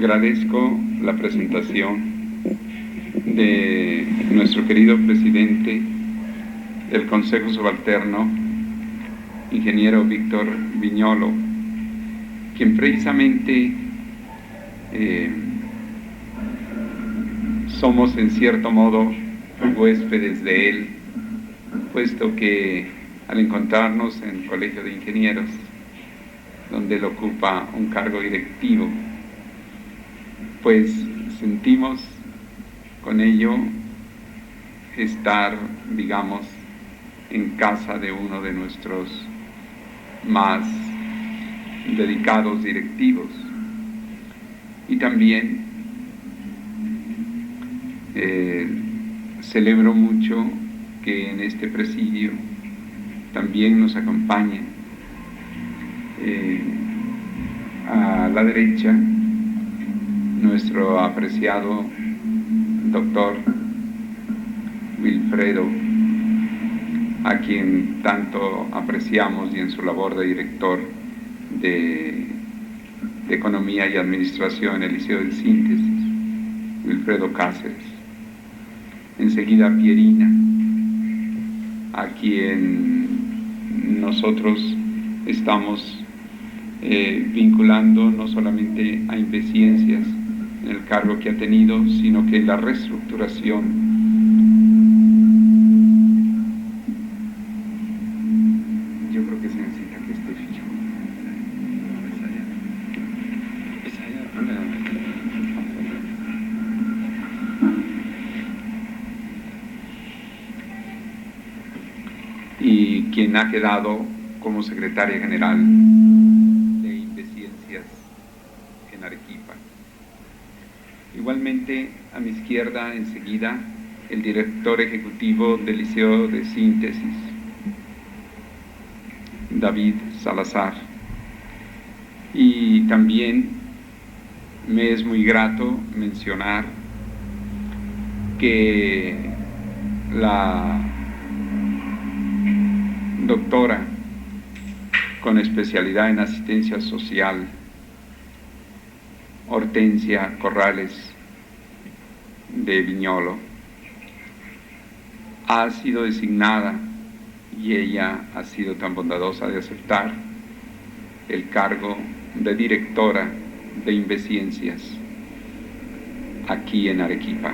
Agradezco la presentación de nuestro querido presidente del Consejo Subalterno, ingeniero Víctor Viñolo, quien precisamente somos en cierto modo huéspedes de él, puesto que al encontrarnos en el Colegio de Ingenieros, donde él ocupa un cargo directivo, pues sentimos con ello estar, digamos, en casa de uno de nuestros más dedicados directivos. Y también celebro mucho que en este presidio también nos acompañe a la derecha nuestro apreciado doctor Wilfredo, a quien tanto apreciamos, y en su labor de director de Economía y Administración en el Liceo de Síntesis, Wilfredo Cáceres. Enseguida Pierina, a quien nosotros estamos vinculando no solamente a Inveciencias en el cargo que ha tenido, sino que la reestructuración yo creo que se necesita que esté fijo. Y quien ha quedado como secretaria general de Inveciencias en Arequipa. Igualmente, a mi izquierda, enseguida, el director ejecutivo del Liceo de Síntesis, David Salazar. Y también me es muy grato mencionar que la doctora con especialidad en asistencia social, Hortensia Corrales de Viñolo, ha sido designada, y ella ha sido tan bondadosa de aceptar el cargo de directora de Inveciencias aquí en Arequipa,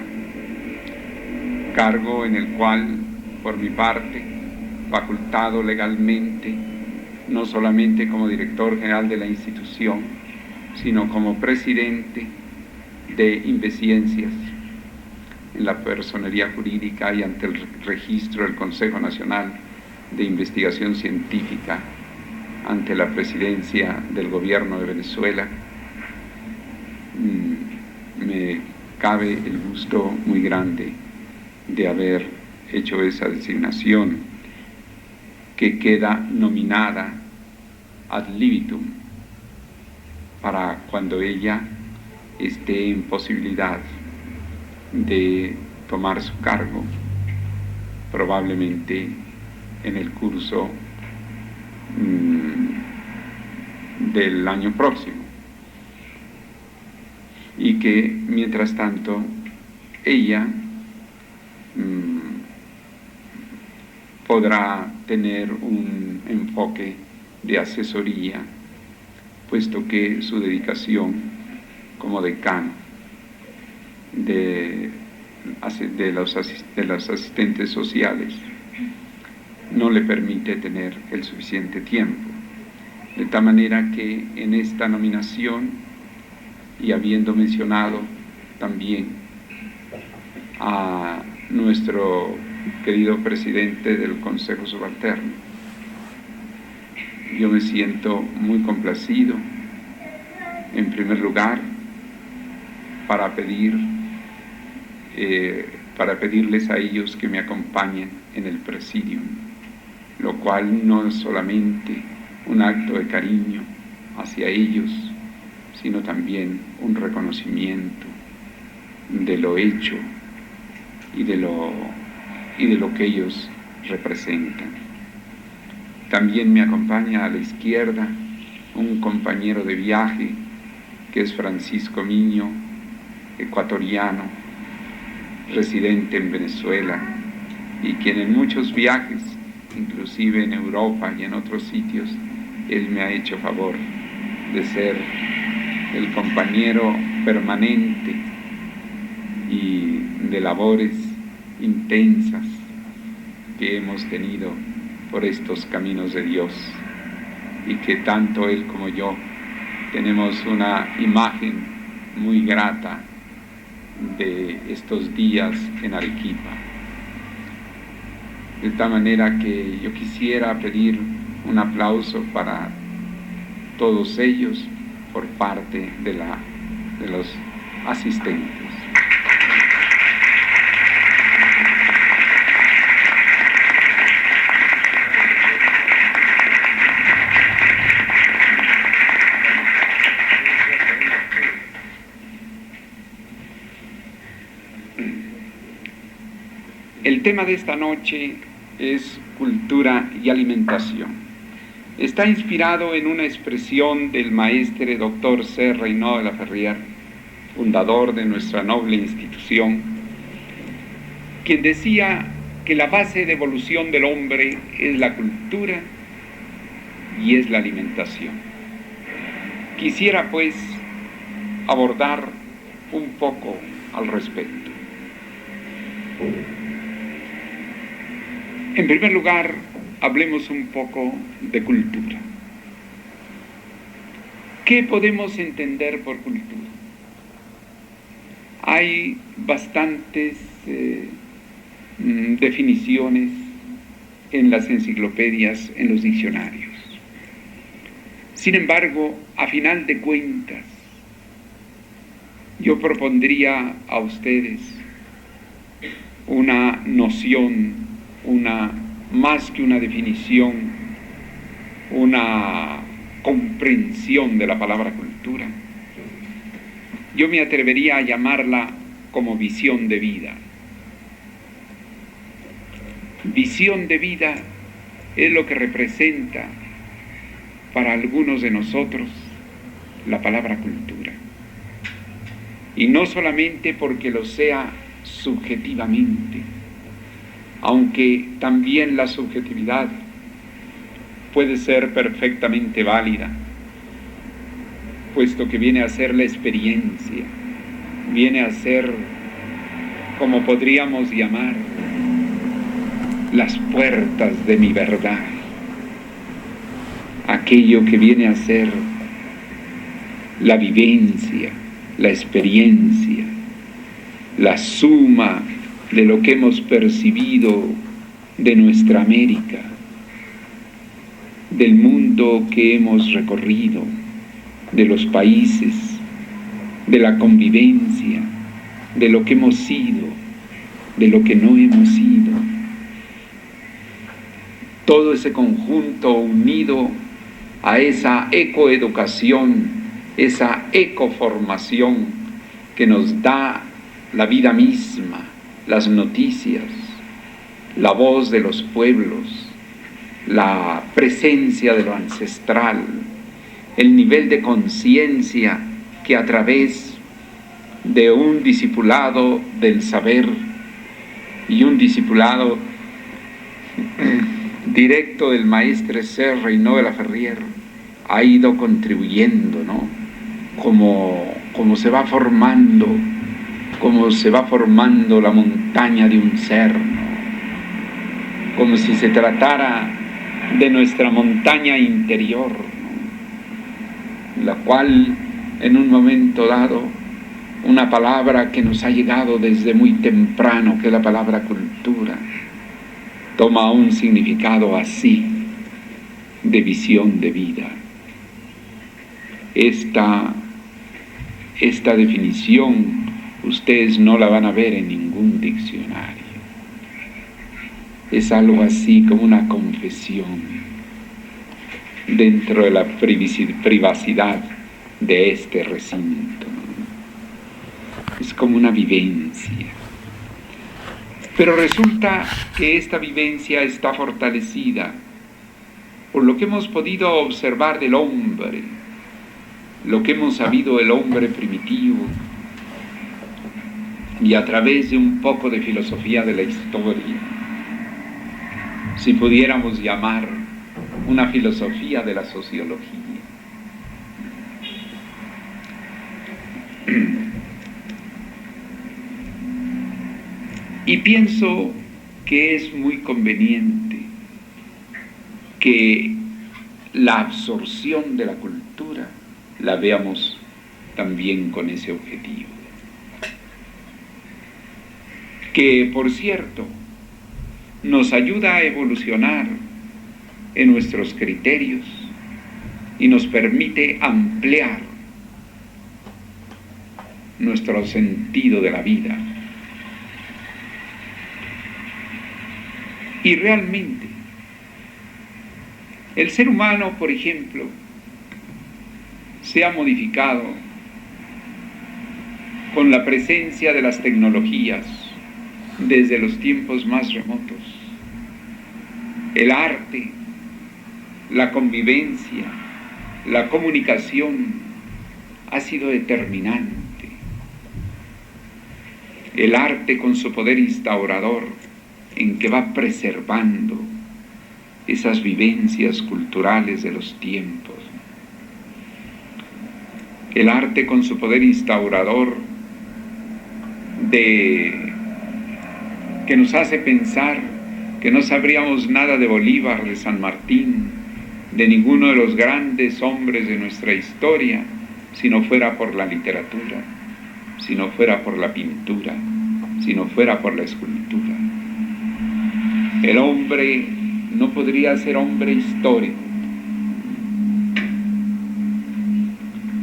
cargo en el cual, por mi parte, facultado legalmente, no solamente como director general de la institución, sino como presidente de Inveciencias en la personería jurídica y ante el registro del Consejo Nacional de Investigación Científica, ante la presidencia del gobierno de Venezuela. Me cabe el gusto muy grande de haber hecho esa designación, que queda nominada ad libitum para cuando ella esté en posibilidad de tomar su cargo, probablemente en el curso del año próximo, y que mientras tanto ella podrá tener un enfoque de asesoría, puesto que su dedicación como decano de los asistentes sociales no le permite tener el suficiente tiempo. De tal manera que en esta nominación, y habiendo mencionado también a nuestro querido presidente del Consejo Subalterno, yo me siento muy complacido, en primer lugar, para pedirles a ellos que me acompañen en el presidium, lo cual no es solamente un acto de cariño hacia ellos, sino también un reconocimiento de lo hecho y de lo que ellos representan. También me acompaña a la izquierda un compañero de viaje que es Francisco Miño, ecuatoriano, residente en Venezuela, y quien en muchos viajes, inclusive en Europa y en otros sitios, él me ha hecho favor de ser el compañero permanente y de labores intensas que hemos tenido por estos caminos de Dios, y que tanto él como yo tenemos una imagen muy grata de estos días en Arequipa. De tal manera que yo quisiera pedir un aplauso para todos ellos por parte de los asistentes. El tema de esta noche es cultura y alimentación. Está inspirado en una expresión del maestre doctor C. Reynó de la Ferrier, fundador de nuestra noble institución, quien decía que la base de evolución del hombre es la cultura y es la alimentación. Quisiera pues abordar un poco al respecto. En primer lugar, hablemos un poco de cultura. ¿Qué podemos entender por cultura? Hay bastantes definiciones en las enciclopedias, en los diccionarios. Sin embargo, a final de cuentas, yo propondría a ustedes una noción, más que una definición, una comprensión de la palabra cultura. Yo me atrevería a llamarla como visión de vida. Visión de vida es lo que representa para algunos de nosotros la palabra cultura. Y no solamente porque lo sea subjetivamente, aunque también la subjetividad puede ser perfectamente válida, puesto que viene a ser la experiencia, viene a ser, como podríamos llamar, las puertas de mi verdad, aquello que viene a ser la vivencia, la experiencia, la suma de lo que hemos percibido de nuestra América, del mundo que hemos recorrido, de los países, de la convivencia, de lo que hemos sido, de lo que no hemos sido. Todo ese conjunto unido a esa ecoeducación, esa ecoformación que nos da la vida misma, las noticias, la voz de los pueblos, la presencia de lo ancestral, el nivel de conciencia que a través de un discipulado del saber y un discipulado directo del maestre C. Reynó de la Ferrier ha ido contribuyendo, ¿no? Como se va formando la montaña de un ser, ¿no? Como si se tratara de nuestra montaña interior, ¿no? La cual en un momento dado, una palabra que nos ha llegado desde muy temprano, que es la palabra cultura, toma un significado así, de visión de vida. Esta definición ustedes no la van a ver en ningún diccionario. Es algo así como una confesión dentro de la privacidad de este recinto. Es como una vivencia. Pero resulta que esta vivencia está fortalecida por lo que hemos podido observar del hombre lo que hemos sabido el hombre primitivo y a través de un poco de filosofía de la historia, si pudiéramos llamar una filosofía de la sociología. Y pienso que es muy conveniente que la absorción de la cultura la veamos también con ese objetivo. Que, por cierto, nos ayuda a evolucionar en nuestros criterios y nos permite ampliar nuestro sentido de la vida. Y realmente, el ser humano, por ejemplo, se ha modificado con la presencia de las tecnologías desde los tiempos más remotos. El arte, la convivencia, la comunicación ha sido determinante. El arte con su poder instaurador, en que va preservando esas vivencias culturales de los tiempos. El arte con su poder instaurador que nos hace pensar que no sabríamos nada de Bolívar, de San Martín, de ninguno de los grandes hombres de nuestra historia, si no fuera por la literatura, si no fuera por la pintura, si no fuera por la escultura. El hombre no podría ser hombre histórico.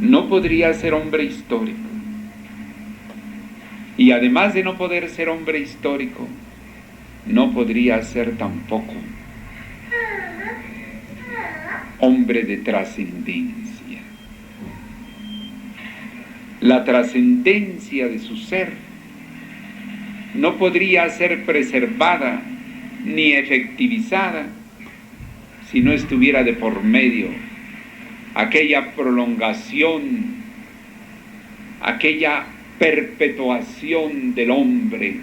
No podría ser hombre histórico. Y además de no poder ser hombre histórico, no podría ser tampoco hombre de trascendencia. La trascendencia de su ser no podría ser preservada ni efectivizada si no estuviera de por medio aquella prolongación, aquella perpetuación del hombre,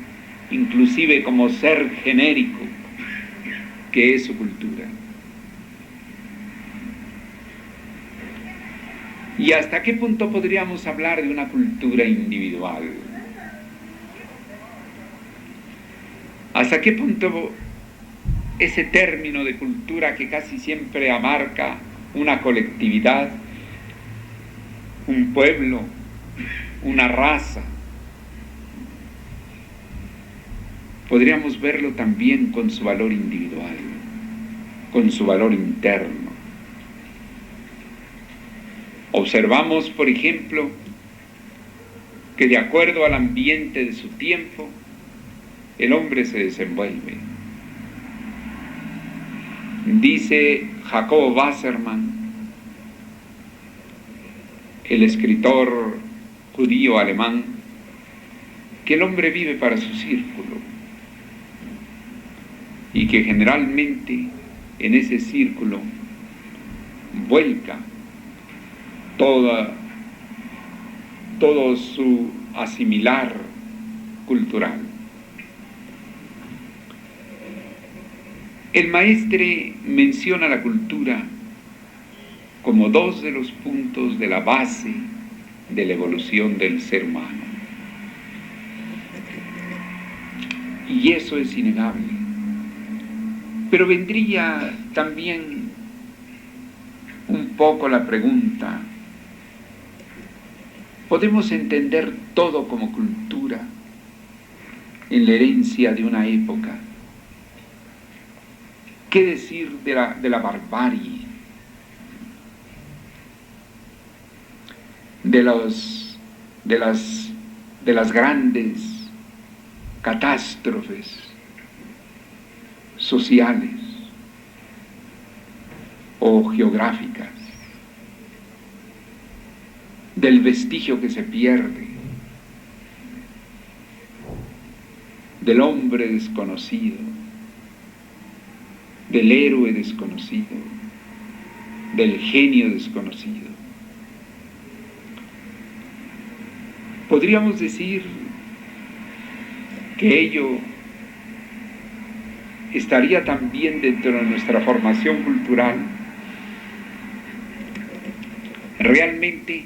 inclusive como ser genérico, que es su cultura. ¿Y hasta qué punto podríamos hablar de una cultura individual? ¿Hasta qué punto ese término de cultura que casi siempre abarca una colectividad, un pueblo, una raza, podríamos verlo también con su valor individual, con su valor interno? Observamos, por ejemplo, que de acuerdo al ambiente de su tiempo, el hombre se desenvuelve. Dice Jacob Wasserman, el escritor judío alemán, que el hombre vive para su círculo y que generalmente en ese círculo vuelca todo su asimilar cultural. El maestre menciona la cultura como dos de los puntos de la base de la evolución del ser humano. Y eso es innegable. Pero vendría también un poco la pregunta: ¿podemos entender todo como cultura en la herencia de una época? ¿Qué decir de la barbarie? De las grandes catástrofes sociales o geográficas, del vestigio que se pierde, del hombre desconocido, del héroe desconocido, del genio desconocido. Podríamos decir que ello estaría también dentro de nuestra formación cultural. Realmente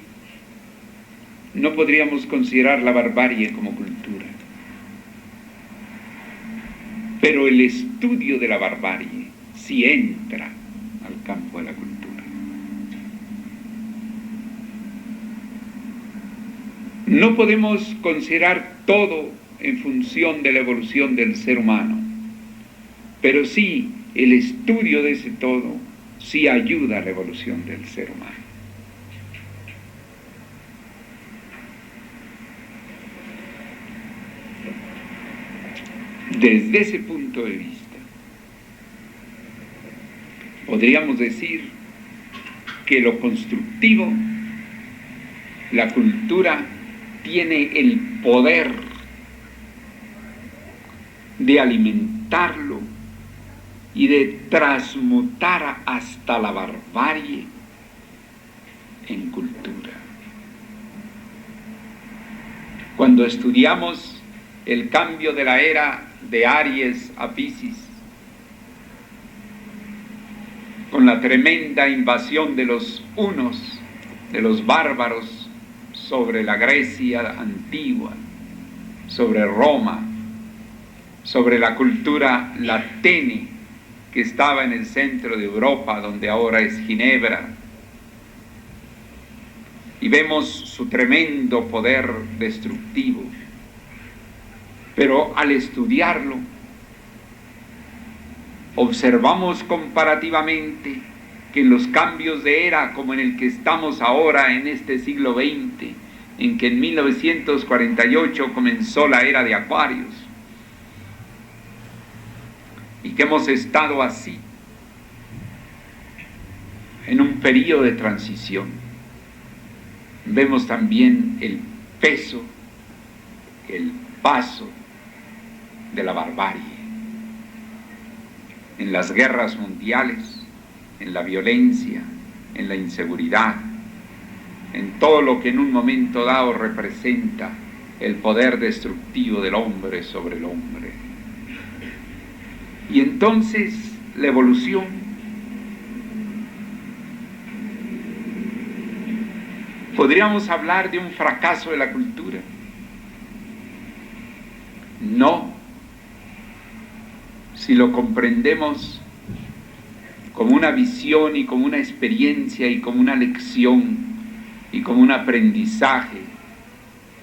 no podríamos considerar la barbarie como cultura, pero el estudio de la barbarie sí entra al campo de la cultura. No podemos considerar todo en función de la evolución del ser humano, pero sí el estudio de ese todo sí ayuda a la evolución del ser humano. Desde ese punto de vista, podríamos decir que lo constructivo, la cultura, tiene el poder de alimentarlo y de transmutar hasta la barbarie en cultura. Cuando estudiamos el cambio de la era de Aries a Piscis, con la tremenda invasión de los hunos, de los bárbaros, sobre la Grecia antigua, sobre Roma, sobre la cultura latene que estaba en el centro de Europa, donde ahora es Ginebra, y vemos su tremendo poder destructivo. Pero al estudiarlo, observamos comparativamente que en los cambios de era, como en el que estamos ahora en este siglo XX, en que en 1948 comenzó la era de Acuarios, y que hemos estado así, en un periodo de transición, vemos también el peso, el paso de la barbarie en las guerras mundiales, en la violencia, en la inseguridad, en todo lo que en un momento dado representa el poder destructivo del hombre sobre el hombre. Y entonces la evolución ¿podríamos hablar de un fracaso de la cultura? No, si lo comprendemos como una visión y como una experiencia y como una lección y como un aprendizaje,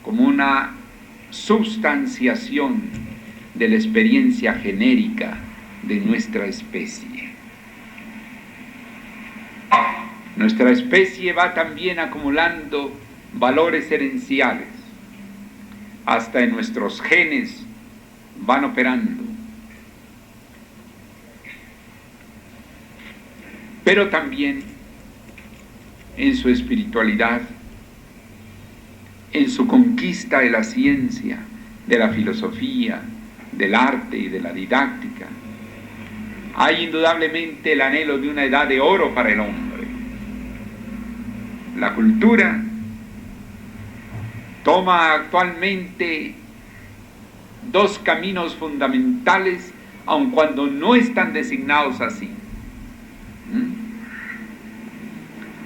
como una substanciación de la experiencia genérica de nuestra especie. Nuestra especie va también acumulando valores herenciales, hasta en nuestros genes van operando. Pero también en su espiritualidad, en su conquista de la ciencia, de la filosofía, del arte y de la didáctica, hay indudablemente el anhelo de una edad de oro para el hombre. La cultura toma actualmente dos caminos fundamentales, aun cuando no están designados así.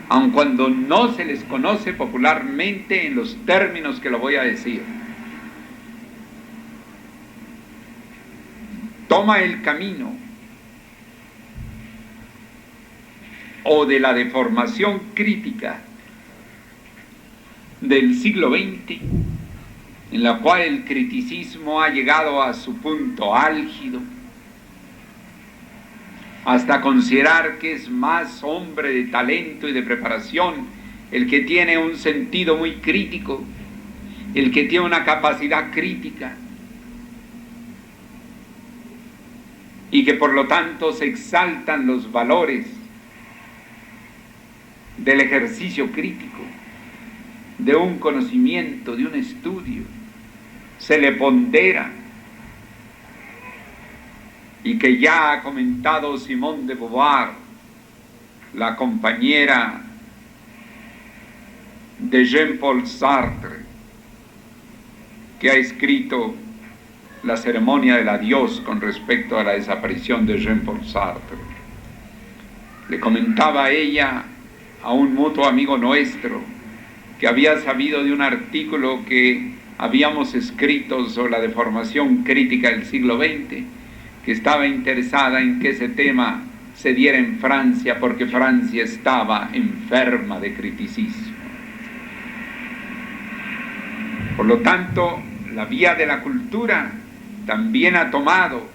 Aun cuando no se les conoce popularmente en los términos que lo voy a decir. Toma el camino o de la deformación crítica del siglo XX, en la cual el criticismo ha llegado a su punto álgido, hasta considerar que es más hombre de talento y de preparación el que tiene un sentido muy crítico, el que tiene una capacidad crítica, y que por lo tanto se exaltan los valores del ejercicio crítico, de un conocimiento, de un estudio, se le pondera, y que ya ha comentado Simone de Beauvoir, la compañera de Jean-Paul Sartre, que ha escrito La ceremonia del adiós con respecto a la desaparición de Jean-Paul Sartre. Le comentaba a ella, a un mutuo amigo nuestro, que había sabido de un artículo que habíamos escrito sobre la deformación crítica del siglo XX, que estaba interesada en que ese tema se diera en Francia porque Francia estaba enferma de criticismo. Por lo tanto, la vía de la cultura también ha tomado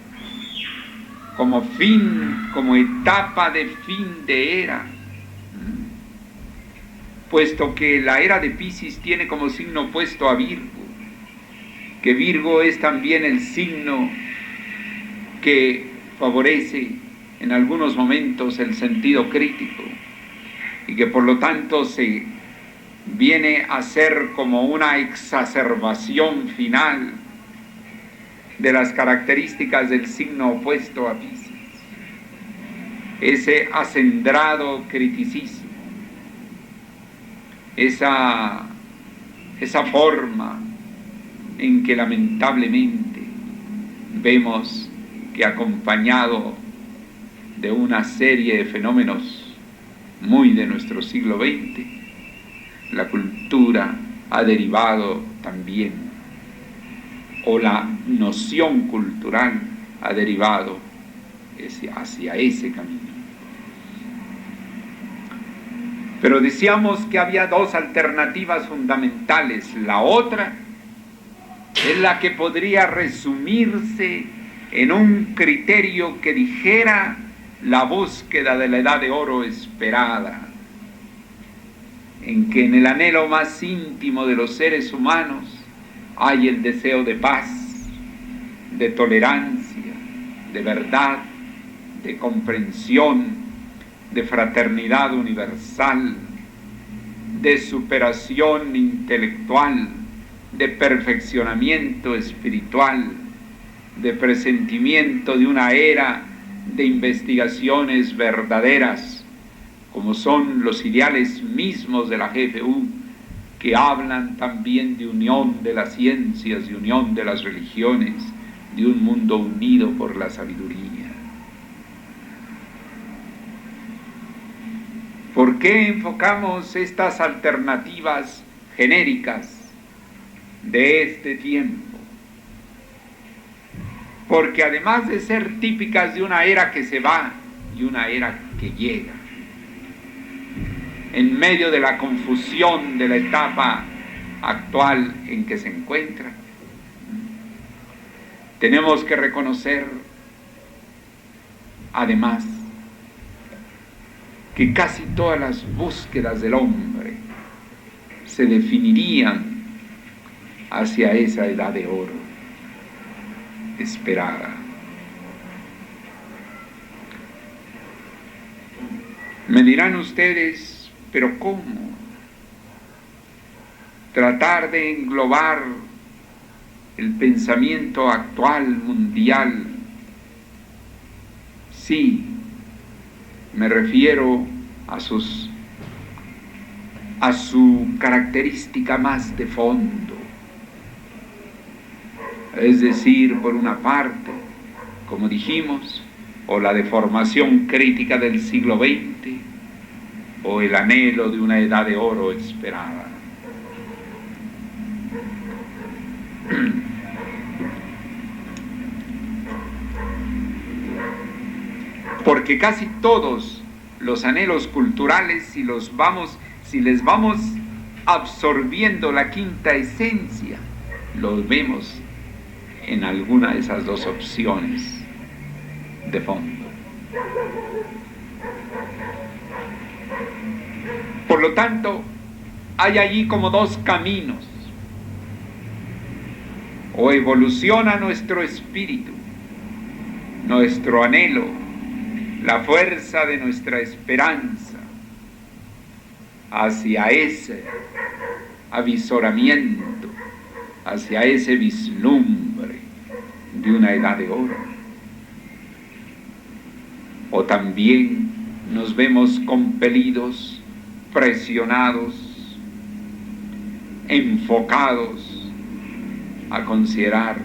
como fin, como etapa de fin de era, puesto que la era de Piscis tiene como signo opuesto a Virgo, que Virgo es también el signo que favorece en algunos momentos el sentido crítico y que por lo tanto se viene a ser como una exacerbación final de las características del signo opuesto a Piscis, ese acendrado criticismo, esa forma en que lamentablemente vemos que acompañado de una serie de fenómenos muy de nuestro siglo XX, la cultura ha derivado también, o la noción cultural ha derivado hacia ese camino. Pero decíamos que había dos alternativas fundamentales. La otra es la que podría resumirse en un criterio que dijera la búsqueda de la edad de oro esperada, en que en el anhelo más íntimo de los seres humanos hay el deseo de paz, de tolerancia, de verdad, de comprensión, de fraternidad universal, de superación intelectual, de perfeccionamiento espiritual, de presentimiento de una era de investigaciones verdaderas, como son los ideales mismos de la GFU, que hablan también de unión de las ciencias, de unión de las religiones, de un mundo unido por la sabiduría. ¿Por qué enfocamos estas alternativas genéricas de este tiempo? Porque además de ser típicas de una era que se va y una era que llega, en medio de la confusión de la etapa actual en que se encuentra, tenemos que reconocer además que casi todas las búsquedas del hombre se definirían hacia esa edad de oro esperada. Me dirán ustedes, ¿pero cómo? Tratar de englobar el pensamiento actual mundial. Sí, me refiero a su característica más de fondo. Es decir, por una parte, como dijimos, o la deformación crítica del siglo XX, o el anhelo de una edad de oro esperada. Porque casi todos los anhelos culturales, si les vamos absorbiendo la quinta esencia, los vemos en alguna de esas dos opciones de fondo. Por lo tanto, hay allí como dos caminos. O evoluciona nuestro espíritu, nuestro anhelo, la fuerza de nuestra esperanza hacia ese avisoramiento, hacia ese vislumbre de una edad de oro. O también nos vemos compelidos, presionados, enfocados a considerar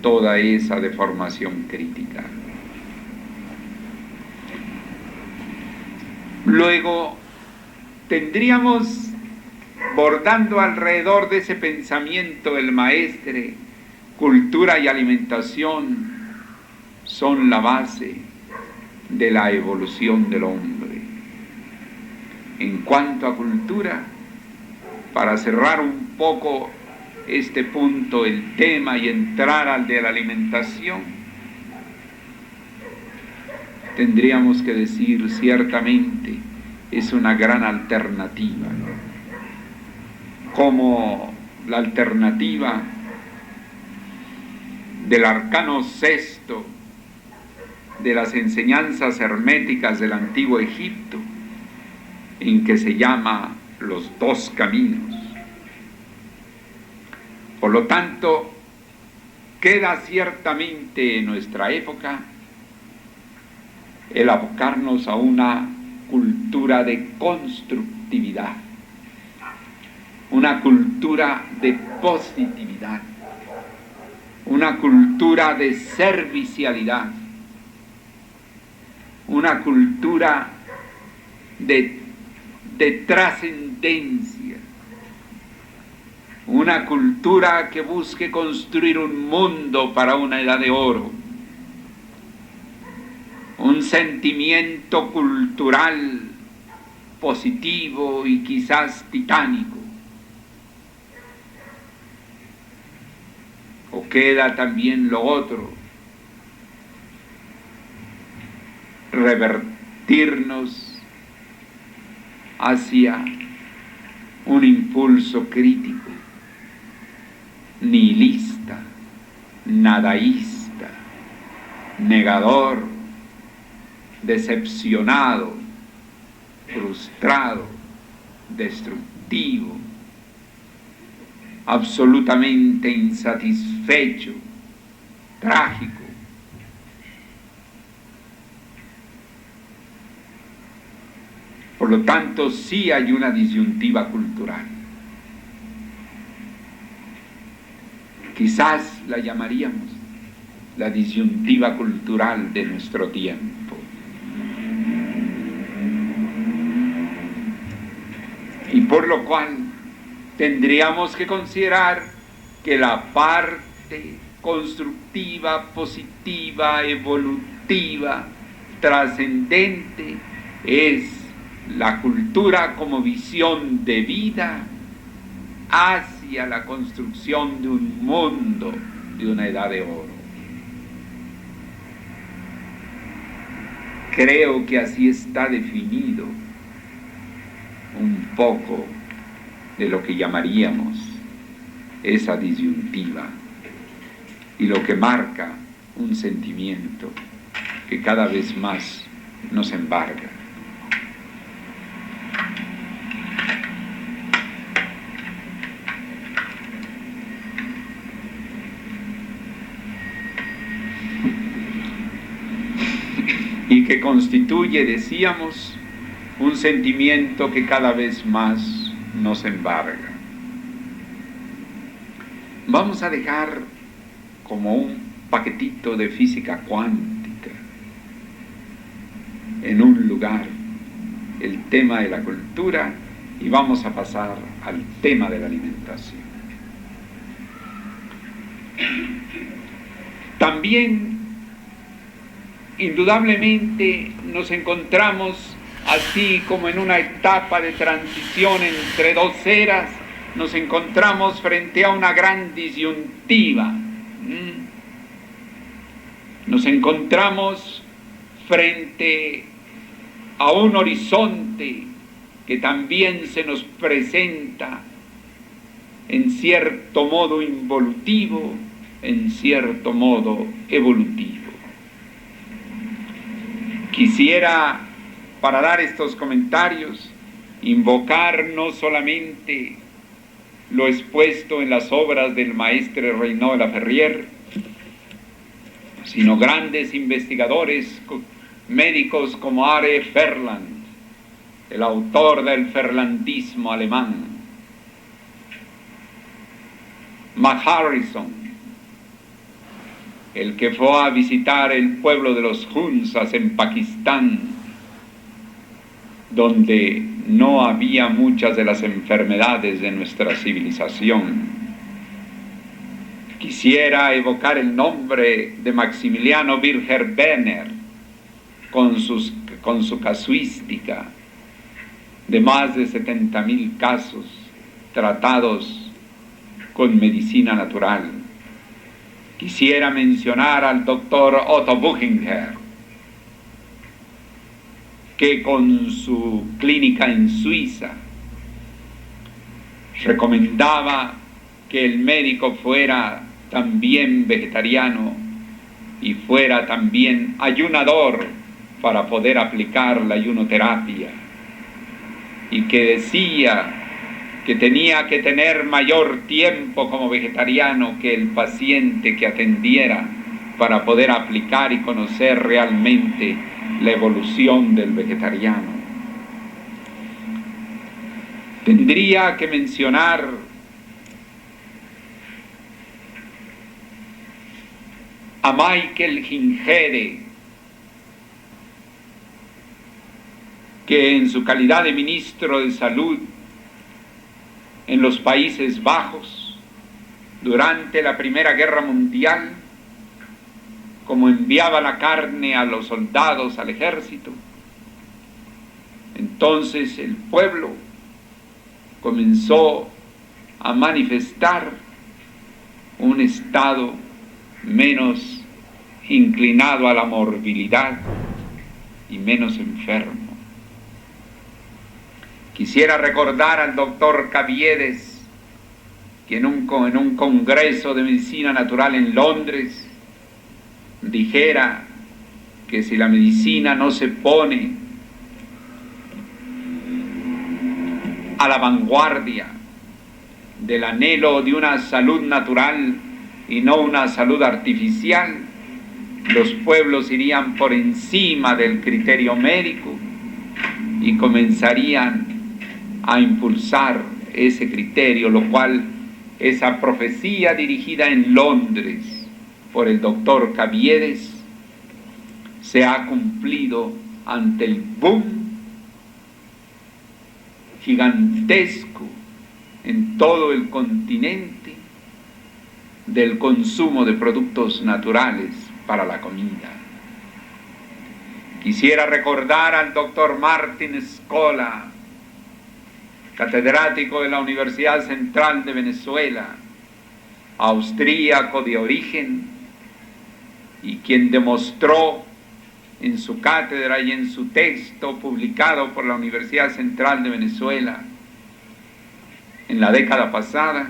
toda esa deformación crítica. Luego tendríamos, bordando alrededor de ese pensamiento del maestre, cultura y alimentación son la base de la evolución del hombre. En cuanto a cultura, para cerrar un poco este punto, el tema, y entrar al de la alimentación, tendríamos que decir ciertamente es una gran alternativa, como la alternativa del arcano sexto de las enseñanzas herméticas del antiguo Egipto, en que se llama los dos caminos. Por lo tanto, queda ciertamente en nuestra época el abocarnos a una cultura de constructividad, una cultura de positividad, una cultura de servicialidad, una cultura de trascendencia, una cultura que busque construir un mundo para una edad de oro, un sentimiento cultural positivo y quizás titánico. O queda también lo otro, revertirnos hacia un impulso crítico, nihilista, nadaísta, negador, decepcionado, frustrado, destructivo, absolutamente insatisfecho, trágico. Por lo tanto, sí hay una disyuntiva cultural. Quizás la llamaríamos la disyuntiva cultural de nuestro tiempo. Y por lo cual tendríamos que considerar que la parte constructiva, positiva, evolutiva, trascendente, es la cultura como visión de vida hacia la construcción de un mundo, de una edad de oro. Creo que así está definido un poco de lo que llamaríamos esa disyuntiva y lo que marca un sentimiento que cada vez más nos embarga. Y que constituye, decíamos, un sentimiento que cada vez más nos embarga. Vamos a dejar como un paquetito de física cuántica en un lugar el tema de la cultura y vamos a pasar al tema de la alimentación. También, indudablemente, nos encontramos, así como en una etapa de transición entre dos eras, nos encontramos frente a una gran disyuntiva. Nos encontramos frente a un horizonte que también se nos presenta en cierto modo involutivo, en cierto modo evolutivo. Quisiera, para dar estos comentarios, invocar no solamente lo expuesto en las obras del maestre Reinaud de la Ferrière, sino grandes investigadores médicos como Are Ferland, el autor del ferlandismo alemán, Mac Harrison, el que fue a visitar el pueblo de los Hunzas en Pakistán, donde no había muchas de las enfermedades de nuestra civilización. Quisiera evocar el nombre de Maximiliano Birger-Werner con su casuística de más de 70,000 casos tratados con medicina natural. Quisiera mencionar al doctor Otto Buchinger, que con su clínica en Suiza recomendaba que el médico fuera también vegetariano y fuera también ayunador para poder aplicar la ayunoterapia, y que decía que tenía que tener mayor tiempo como vegetariano que el paciente que atendiera para poder aplicar y conocer realmente la evolución del vegetariano. Tendría que mencionar a Michael Gingere, que en su calidad de ministro de Salud en los Países Bajos, durante la Primera Guerra Mundial, como enviaba la carne a los soldados, al ejército, entonces el pueblo comenzó a manifestar un estado menos inclinado a la morbilidad y menos enfermo. Quisiera recordar al doctor Caviedes, que en un congreso de medicina natural en Londres dijera que si la medicina no se pone a la vanguardia del anhelo de una salud natural y no una salud artificial, los pueblos irían por encima del criterio médico y comenzarían a impulsar ese criterio, lo cual esa profecía dirigida en Londres por el doctor Caviedes se ha cumplido ante el boom gigantesco en todo el continente del consumo de productos naturales para la comida. Quisiera recordar al doctor Martin Scola, catedrático de la Universidad Central de Venezuela, austríaco de origen, y quien demostró en su cátedra y en su texto publicado por la Universidad Central de Venezuela en la década pasada,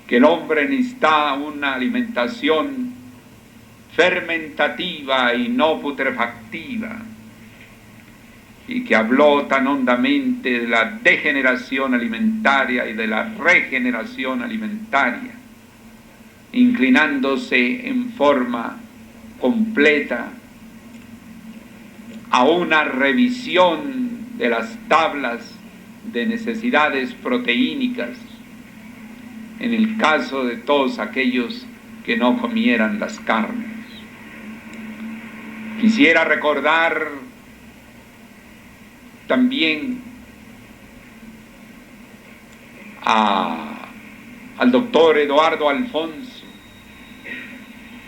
que el hombre necesita una alimentación fermentativa y no putrefactiva, y que habló tan hondamente de la degeneración alimentaria y de la regeneración alimentaria, inclinándose en forma completa a una revisión de las tablas de necesidades proteínicas en el caso de todos aquellos que no comieran las carnes. Quisiera recordar también al doctor Eduardo Alfonso,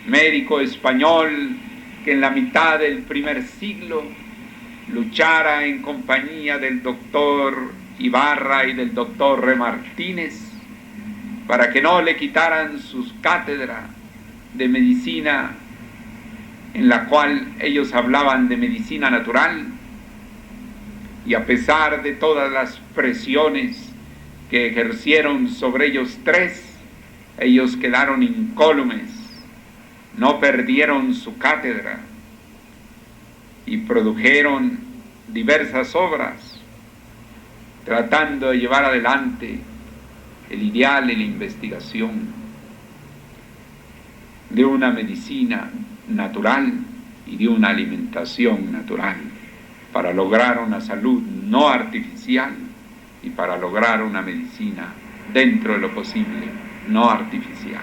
médico español que en la mitad del primer siglo luchara en compañía del doctor Ibarra y del doctor Remartínez para que no le quitaran sus cátedras de medicina, en la cual ellos hablaban de medicina natural, y a pesar de todas las presiones que ejercieron sobre ellos tres, ellos quedaron incólumes, no perdieron su cátedra y produjeron diversas obras tratando de llevar adelante el ideal y la investigación de una medicina natural y de una alimentación natural para lograr una salud no artificial y para lograr una medicina dentro de lo posible, no artificial.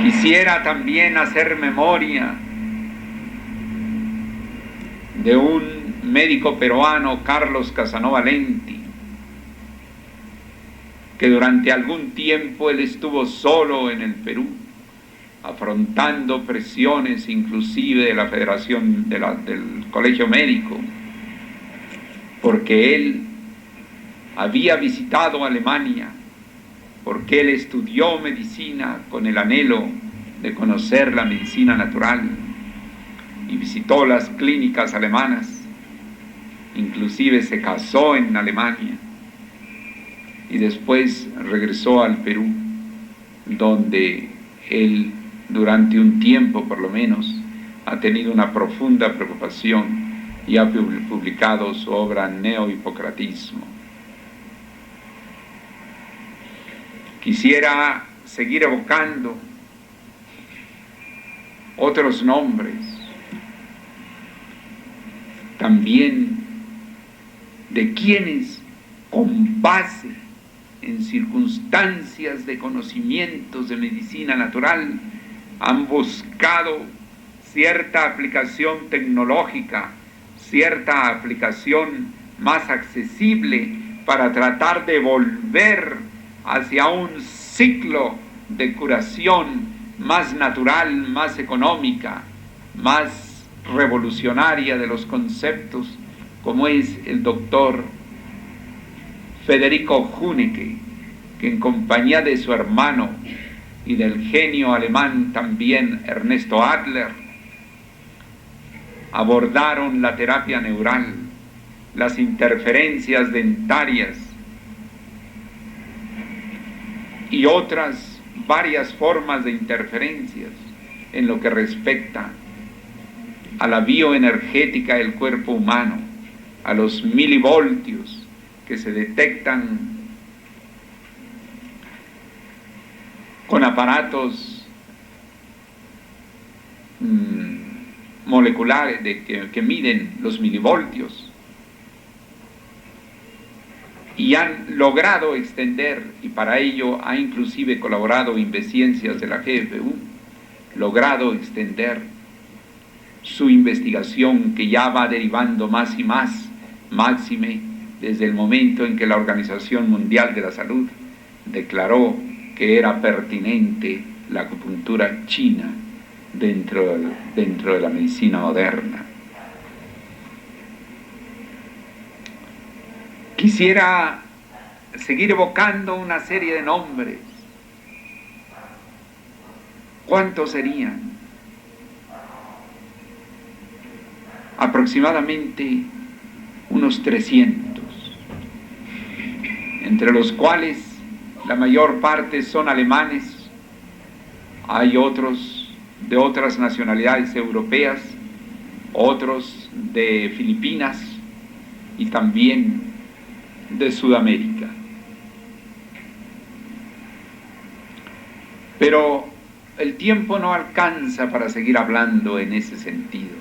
Quisiera también hacer memoria de un médico peruano, Carlos Casanova Lenti, que durante algún tiempo él estuvo solo en el Perú, afrontando presiones inclusive de la Federación del Colegio Médico, porque él había visitado Alemania, porque él estudió medicina con el anhelo de conocer la medicina natural y visitó las clínicas alemanas, inclusive se casó en Alemania y después regresó al Perú, donde él durante un tiempo por lo menos ha tenido una profunda preocupación y ha publicado su obra Neo-Hipocratismo. Quisiera seguir evocando otros nombres, también de quienes con base en circunstancias de conocimientos de medicina natural han buscado cierta aplicación tecnológica, cierta aplicación más accesible para tratar de volver hacia un ciclo de curación más natural, más económica, más revolucionaria de los conceptos, como es el doctor Federico Hunicke, que en compañía de su hermano y del genio alemán también Ernesto Adler, abordaron la terapia neural, las interferencias dentarias y otras varias formas de interferencias en lo que respecta a la bioenergética del cuerpo humano, a los milivoltios que se detectan con aparatos moleculares que miden los milivoltios, y han logrado extender, y para ello ha inclusive colaborado Invesciencias de la GFU, logrado extender su investigación, que ya va derivando más y más, máxime desde el momento en que la Organización Mundial de la Salud declaró que era pertinente la acupuntura china dentro de la medicina moderna. Quisiera seguir evocando una serie de nombres. ¿Cuántos serían? Aproximadamente unos 300, entre los cuales la mayor parte son alemanes. Hay otros de otras nacionalidades europeas, otros de Filipinas y también de Sudamérica. Pero el tiempo no alcanza para seguir hablando en ese sentido.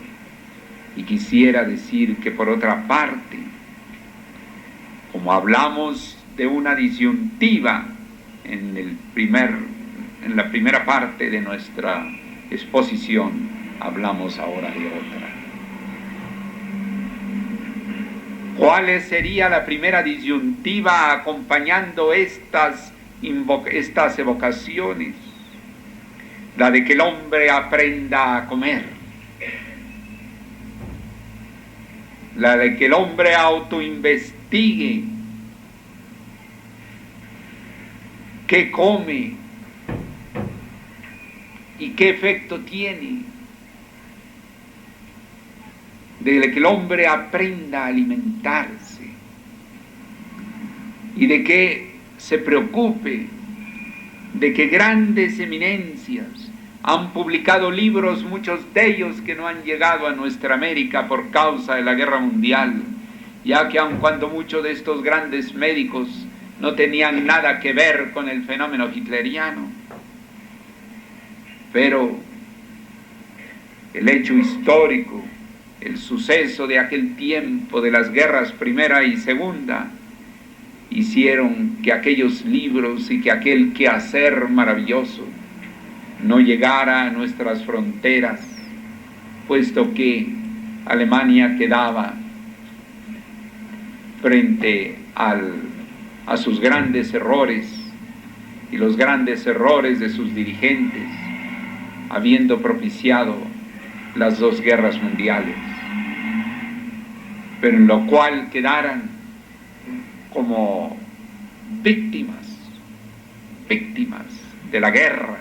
Y quisiera decir que por otra parte, como hablamos de una disyuntiva en la primera parte de nuestra exposición, hablamos ahora de otra. ¿Cuál sería la primera disyuntiva acompañando estas evocaciones? La de que el hombre aprenda a comer, la de que el hombre autoinvestigue qué come y qué efecto tiene, de que el hombre aprenda a alimentarse y de que se preocupe de que grandes eminencias han publicado libros, muchos de ellos que no han llegado a nuestra América por causa de la guerra mundial, ya que aun cuando muchos de estos grandes médicos no tenían nada que ver con el fenómeno hitleriano, pero el hecho histórico, el suceso de aquel tiempo de las guerras primera y segunda, hicieron que aquellos libros y que aquel quehacer maravilloso no llegara a nuestras fronteras, puesto que Alemania quedaba frente a sus grandes errores y los grandes errores de sus dirigentes, habiendo propiciado las 2 guerras mundiales, pero en lo cual quedaran como víctimas de la guerra,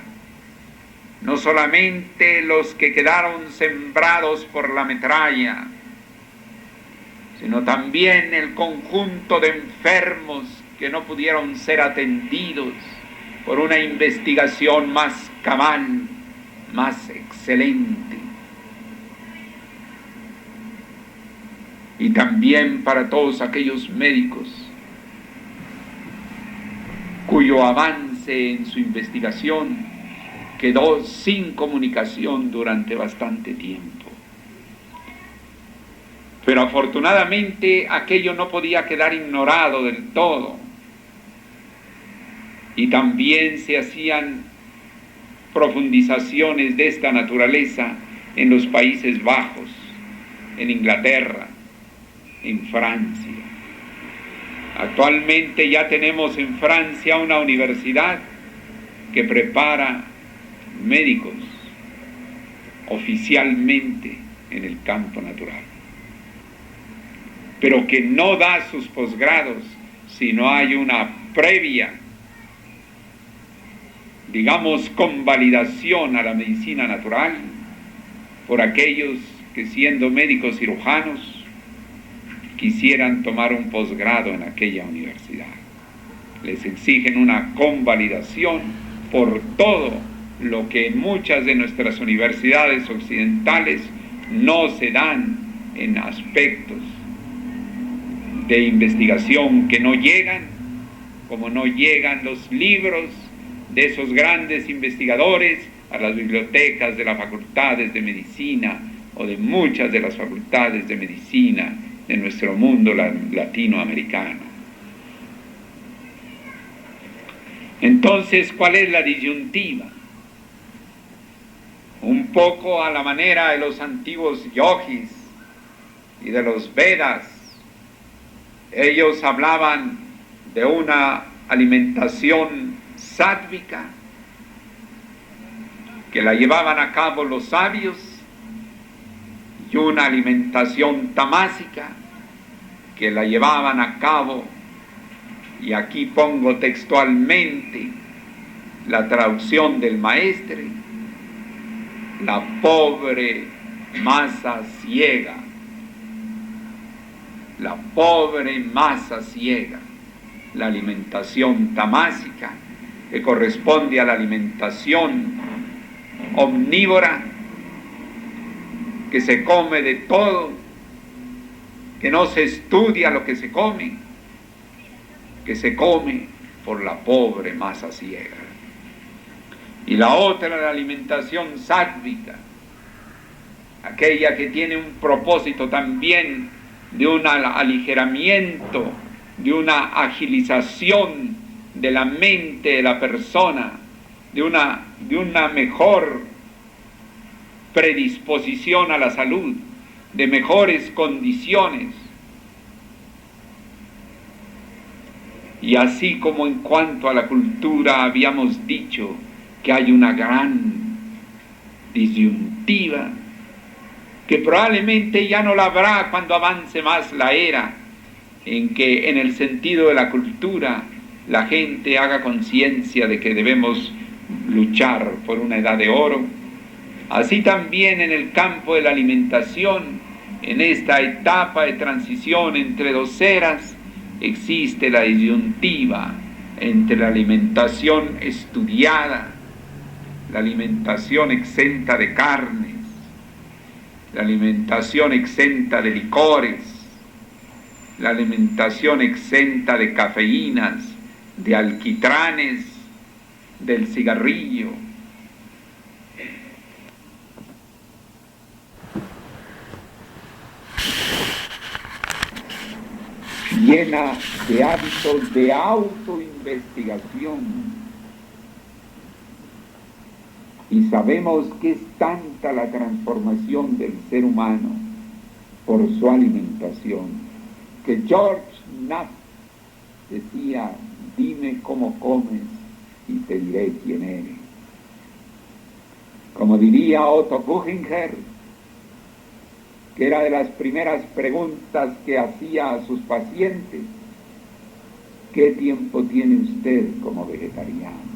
no solamente los que quedaron sembrados por la metralla, sino también el conjunto de enfermos que no pudieron ser atendidos por una investigación más cabal, más excelente. Y también para todos aquellos médicos cuyo avance en su investigación quedó sin comunicación durante bastante tiempo. Pero afortunadamente aquello no podía quedar ignorado del todo. Y también se hacían profundizaciones de esta naturaleza en los Países Bajos, en Inglaterra, en Francia. Actualmente ya tenemos en Francia una universidad que prepara médicos oficialmente en el campo natural, pero que no da sus posgrados si no hay una previa, digamos, convalidación a la medicina natural por aquellos que, siendo médicos cirujanos, quisieran tomar un posgrado en aquella universidad. Les exigen una convalidación por todo lo que en muchas de nuestras universidades occidentales no se dan en aspectos de investigación que no llegan, como no llegan los libros de esos grandes investigadores a las bibliotecas de las facultades de medicina o de muchas de las facultades de medicina de nuestro mundo latinoamericano. Entonces, ¿cuál es la disyuntiva? Un poco a la manera de los antiguos yogis y de los Vedas. Ellos hablaban de una alimentación sátvica que la llevaban a cabo los sabios y una alimentación tamásica que la llevaban a cabo, y aquí pongo textualmente la traducción del maestre, la pobre masa ciega, la pobre masa ciega, la alimentación tamásica, que corresponde a la alimentación omnívora, que se come de todo, que no se estudia lo que se come por la pobre masa ciega. Y la otra, la alimentación sátvica, aquella que tiene un propósito también de un aligeramiento, de una agilización de la mente de la persona, de una mejor predisposición a la salud, de mejores condiciones. Y así como en cuanto a la cultura habíamos dicho que hay una gran disyuntiva, que probablemente ya no la habrá cuando avance más la era, en que en el sentido de la cultura la gente haga conciencia de que debemos luchar por una edad de oro. Así también en el campo de la alimentación, en esta etapa de transición entre 2 eras, existe la disyuntiva entre la alimentación estudiada, la alimentación exenta de carnes, la alimentación exenta de licores, la alimentación exenta de cafeínas, de alquitranes, del cigarrillo. llena de hábitos de autoinvestigación. Y sabemos que es tanta la transformación del ser humano por su alimentación, que George Knapp decía: dime cómo comes y te diré quién eres. Como diría Otto Buchinger, que era de las primeras preguntas que hacía a sus pacientes: ¿qué tiempo tiene usted como vegetariano?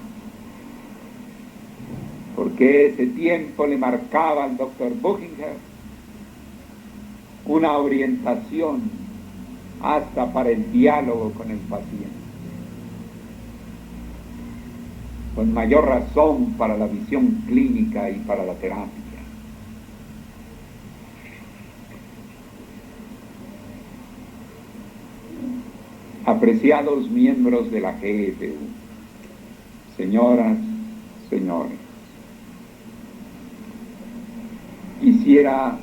Porque ese tiempo le marcaba al doctor Buchinger una orientación hasta para el diálogo con el paciente. Con mayor razón para la visión clínica y para la terapia. Apreciados miembros de la GFU, señoras, señores, quisiera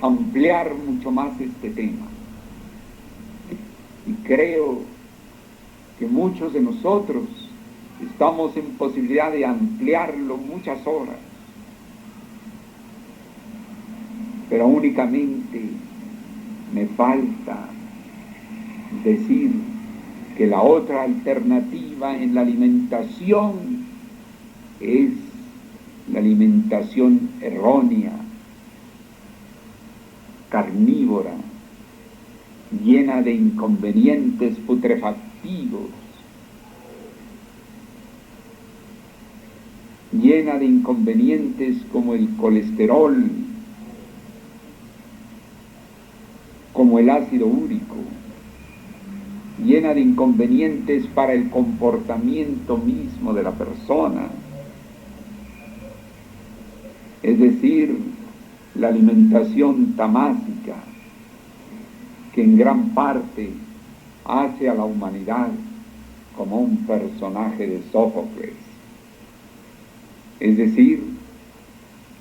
ampliar mucho más este tema. Y creo que muchos de nosotros estamos en posibilidad de ampliarlo muchas horas, pero únicamente me falta decir que la otra alternativa en la alimentación es la alimentación errónea, carnívora, llena de inconvenientes putrefactivos, llena de inconvenientes como el colesterol, como el ácido úrico, llena de inconvenientes para el comportamiento mismo de la persona. Es decir, la alimentación tamásica, que en gran parte hace a la humanidad como un personaje de Sófocles. Es decir,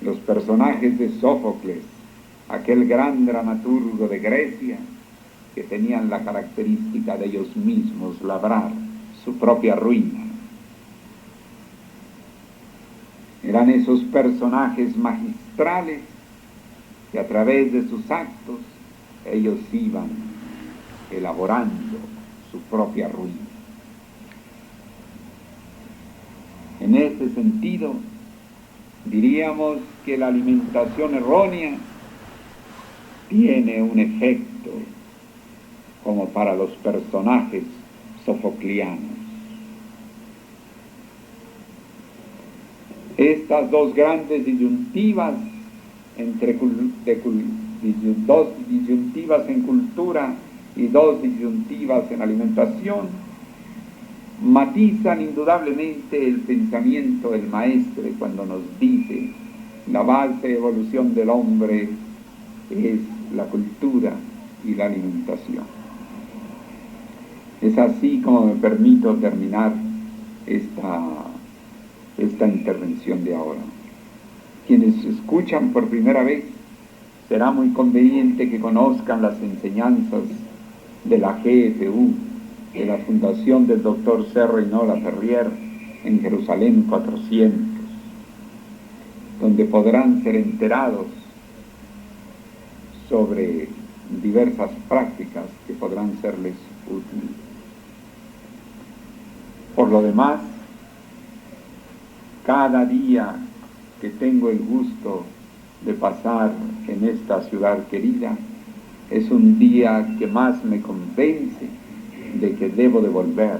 los personajes de Sófocles, aquel gran dramaturgo de Grecia, que tenían la característica de ellos mismos labrar su propia ruina. Eran esos personajes magistrales que a través de sus actos ellos iban elaborando su propia ruina. En ese sentido, diríamos que la alimentación errónea tiene un efecto como para los personajes sofoclianos. Estas dos grandes disyuntivas, dos disyuntivas en cultura y dos disyuntivas en alimentación, matizan indudablemente el pensamiento del maestre cuando nos dice: la base de evolución del hombre es la cultura y la alimentación. Es así como me permito terminar esta intervención de ahora. Quienes escuchan por primera vez, será muy conveniente que conozcan las enseñanzas de la GFU, de la Fundación del Dr. Cerro y Nola Ferrier, en Jerusalén 400, donde podrán ser enterados sobre diversas prácticas que podrán serles útiles. Por lo demás, cada día que tengo el gusto de pasar en esta ciudad querida, es un día que más me convence de que debo de volver.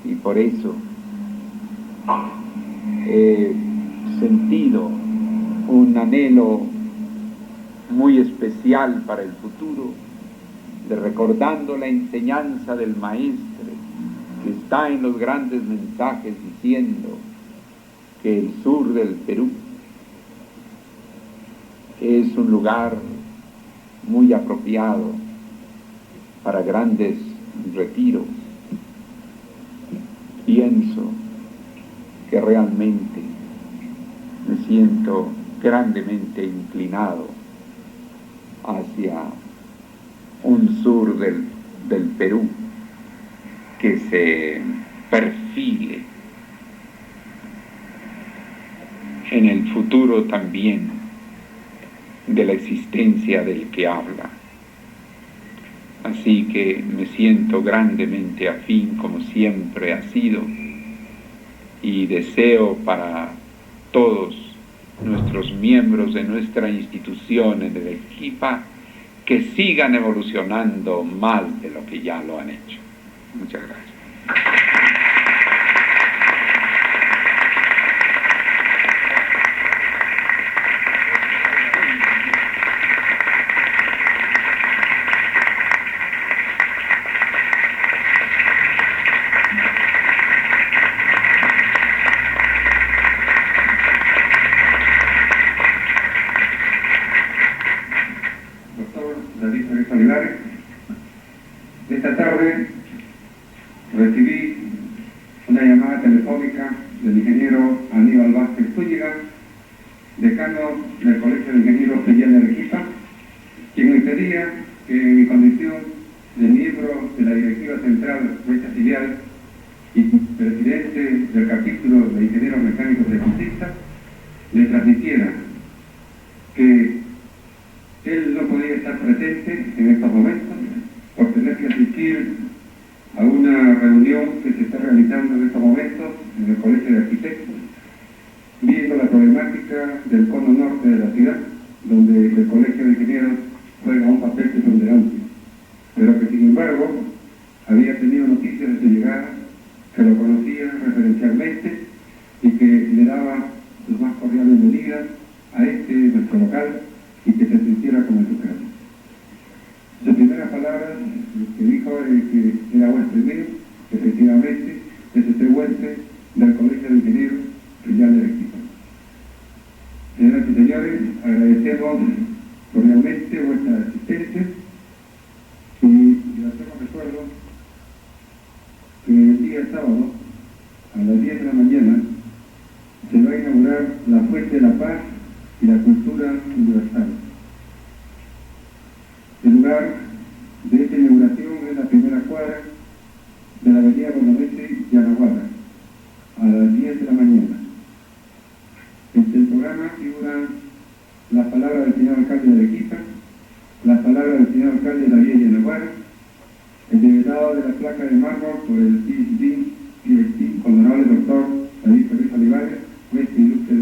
Y por eso he sentido un anhelo muy especial para el futuro, de recordando la enseñanza del maestre, que está en los grandes mensajes diciendo que el sur del Perú es un lugar muy apropiado para grandes retiros. Pienso que realmente me siento grandemente inclinado hacia un sur del Perú que se perfile en el futuro también de la existencia del que habla. Así que me siento grandemente afín, como siempre ha sido, y deseo para todos nuestros miembros de nuestra institución en el Arequipa que sigan evolucionando más de lo que ya lo han hecho. Muchas gracias. Esta tarde recibí una llamada telefónica del ingeniero Aníbal Vázquez Zúñiga, decano del Colegio de Ingenieros Filial de Arequipa, quien me pedía que en mi condición de miembro de la directiva central de esta filial y presidente del capítulo de ingenieros mecánicos electricistas, le transmitiera que él no podía estar presente en estos momentos por tener que asistir a una reunión que se está realizando en estos momentos en el Colegio de Arquitectos, viendo la problemática del cono norte de la ciudad, donde el Colegio de Ingenieros juega un papel preponderante, pero que sin embargo había tenido noticias de su llegada, que lo conocía referencialmente y que le daba sus más cordiales bienvenidas a nuestro local y que se sintiera como en su casa. Sus primeras palabras que dijo que era huésped mío, efectivamente, es usted huésped del Colegio de Ingenieros Filial de Arequipa. Señoras y señores, agradecemos cordialmente vuestra asistencia y les hacemos recuerdo que el día sábado a las 10 de la mañana se va a inaugurar la Fuente de la Paz y la Cultura Universal. El lugar de esta inauguración es la primera cuadra de la avenida Bolognesi y Anahuaca, a las 10 de la mañana. En el programa figuran las palabras del señor alcalde de Arequipa, las palabras del señor alcalde de la villa de Anahuaca, el develado de la placa de mármol por el PhD, honorable doctor David Ferriz Olivares, juez ilustre